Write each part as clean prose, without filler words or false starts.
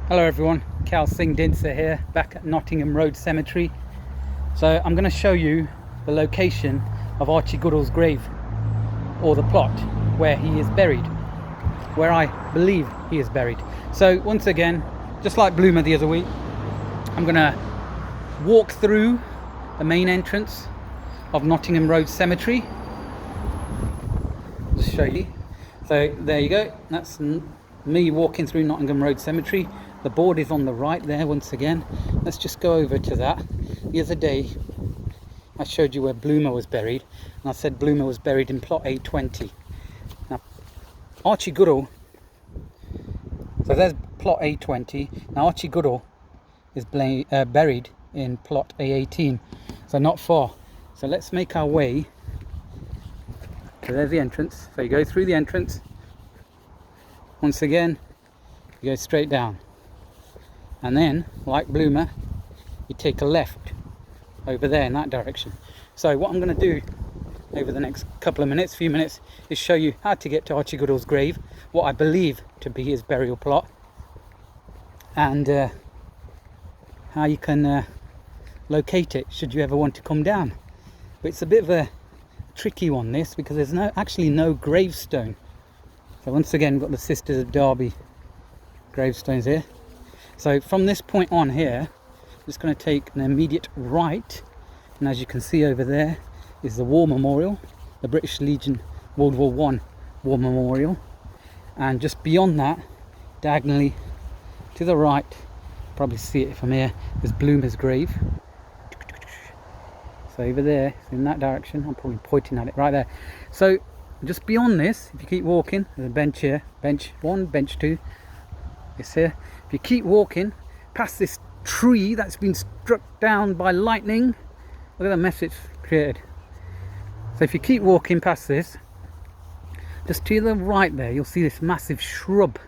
Hello everyone, Cal Singh Dinser here, back at Nottingham Road Cemetery. So I'm going to show you the location of Archie Goodall's grave, or the plot where he is buried, where I believe he is buried. So once again, just like Bloomer the other week, I'm going to walk through the main entrance of Nottingham Road Cemetery. Just show you. So there you go, that's me walking through Nottingham Road Cemetery. The board is on the right there once again. Let's just go over to that. The other day I showed you where Bloomer was buried, and I said Bloomer was buried in plot A20. Now Archie Goodall, so there's plot A20. Now Archie Goodall is buried in plot A18, so not far. So let's make our way. So there's the entrance. So you go through the entrance. Once again, you go straight down. And then, like Bloomer, you take a left over there in that direction. So what I'm going to do over the next few minutes, is show you how to get to Archie Goodall's grave, what I believe to be his burial plot, and how you can locate it should you ever want to come down. But it's a bit of a tricky one, this, because there's actually no gravestone. So once again, we've got the Sisters of Derby gravestones here. So from this point on here, I'm just going to take an immediate right, and as you can see over there is the War Memorial, the British Legion World War I War Memorial, and just beyond that, diagonally to the right, probably see it from here, is Bloomer's grave. So over there, in that direction, I'm probably pointing at it right there. So just beyond this, if you keep walking, there's a bench here, bench 1, bench 2, it's here. If you keep walking past this tree that's been struck down by lightning, look at the mess it's created. So if you keep walking past this, just to the right there, you'll see this massive shrub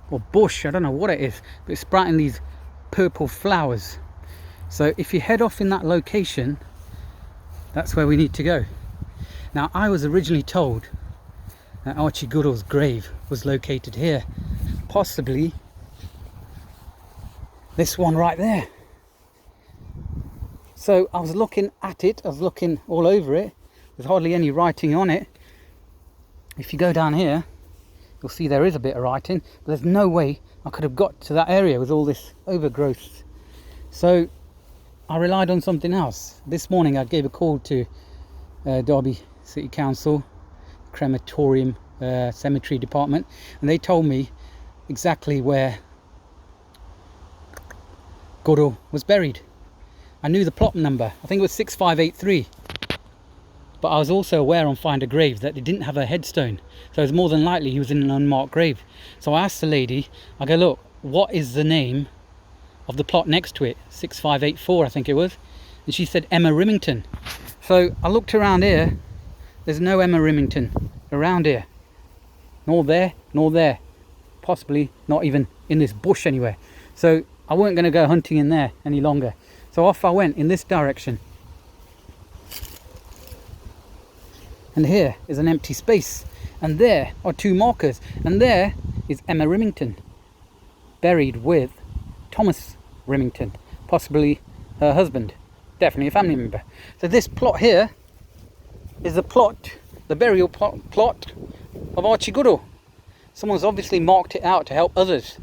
or bush, I don't know what it is, but it's sprouting these purple flowers. So if you head off in that location, that's where we need to go. Now I was originally told that Archie Goodall's grave was located here, possibly this one right there. So I was looking at it, I was looking all over it, there's hardly any writing on it. If you go down here, you'll see there is a bit of writing, but there's no way I could have got to that area with all this overgrowth. So I relied on something else. This morning I gave a call to Derby City Council crematorium cemetery department, and they told me exactly where Goodall was buried. I knew the plot number, I think it was 6583, but I was also aware on Find a Grave that it didn't have a headstone, so it was more than likely he was in an unmarked grave. So I asked the lady, I go, look, what is the name of the plot next to it? 6584 I think it was, and she said Emma Rimington. So I looked around here, there's no Emma Rimington around here, nor there, possibly not even in this bush anywhere. So I weren't going to go hunting in there any longer. So off I went in this direction. And here is an empty space. And there are 2 markers. And there is Emma Rimington, buried with Thomas Rimington, possibly her husband, definitely a family member. So this plot here is the burial plot of Archie Goodall. Someone's obviously marked it out to help others.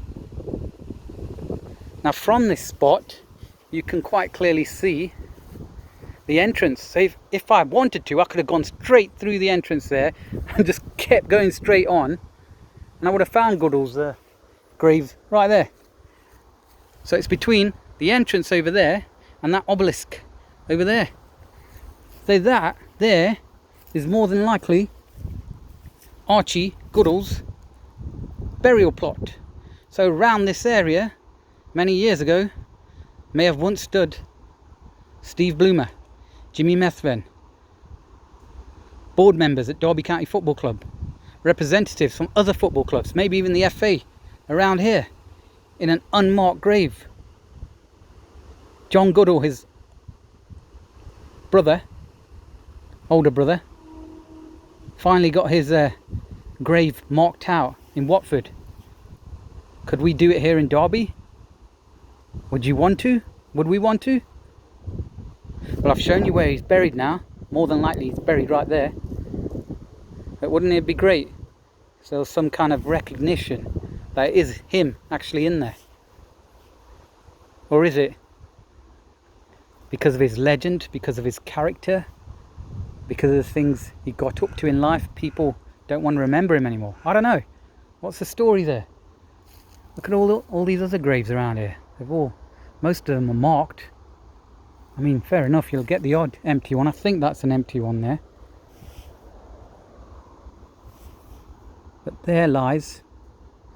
Now from this spot, you can quite clearly see the entrance. So if I wanted to, I could have gone straight through the entrance there and just kept going straight on, and I would have found Goodall's grave right there. So it's between the entrance over there and that obelisk over there. So that there is more than likely Archie Goodall's burial plot. So around this area, many years ago, may have once stood Steve Bloomer, Jimmy Methven, board members at Derby County Football Club, representatives from other football clubs, maybe even the FA around here, in an unmarked grave. John Goodall, his brother, older brother, finally got his grave marked out in Watford Could we do it here in Derby? Would you want to? Would we want to? Well, I've shown you where he's buried now. More than likely he's buried right there. But wouldn't it be great? So some kind of recognition that it is him actually in there. Or is it because of his legend, because of his character, because of the things he got up to in life, people don't want to remember him anymore? I don't know. What's the story there? Look at all these other graves around here. Most of them are marked. I mean, fair enough, you'll get the odd empty one. I think that's an empty one there. But there lies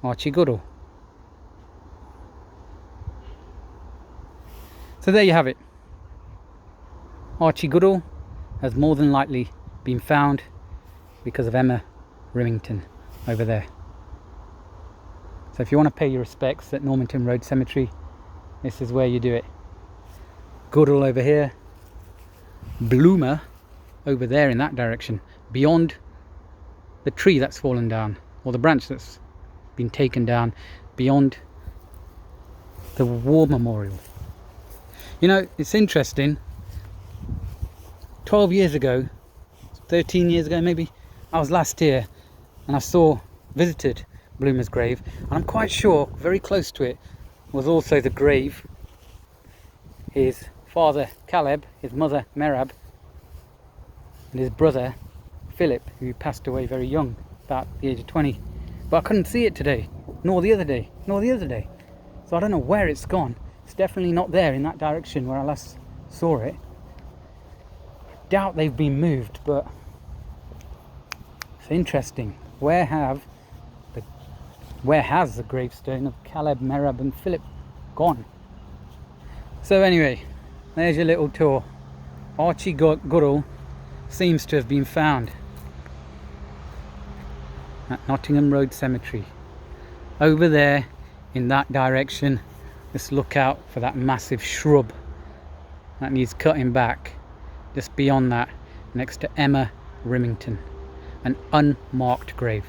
Archie Goodall. So there you have it. Archie Goodall has more than likely been found because of Emma Remington over there. So if you want to pay your respects at Nottingham Road Cemetery, this is where you do it. Goodall over here, Bloomer over there in that direction, beyond the tree that's fallen down, or the branch that's been taken down, beyond the war memorial. You know, it's interesting. 12 years ago, 13 years ago maybe, I was last here and I visited Bloomer's grave, and I'm quite sure very close to it was also the grave his father Caleb, his mother Merab, and his brother Philip, who passed away very young, about the age of 20. But I couldn't see it today, nor the other day. So I don't know where it's gone. It's definitely not there in that direction where I last saw it. I doubt they've been moved, but it's interesting. Where has the gravestone of Caleb, Merab and Philip gone? So anyway, there's your little tour. Archie Goodall seems to have been found at Nottingham Road Cemetery. Over there in that direction, just look out for that massive shrub that needs cutting back. Just beyond that, next to Emma Remington, an unmarked grave.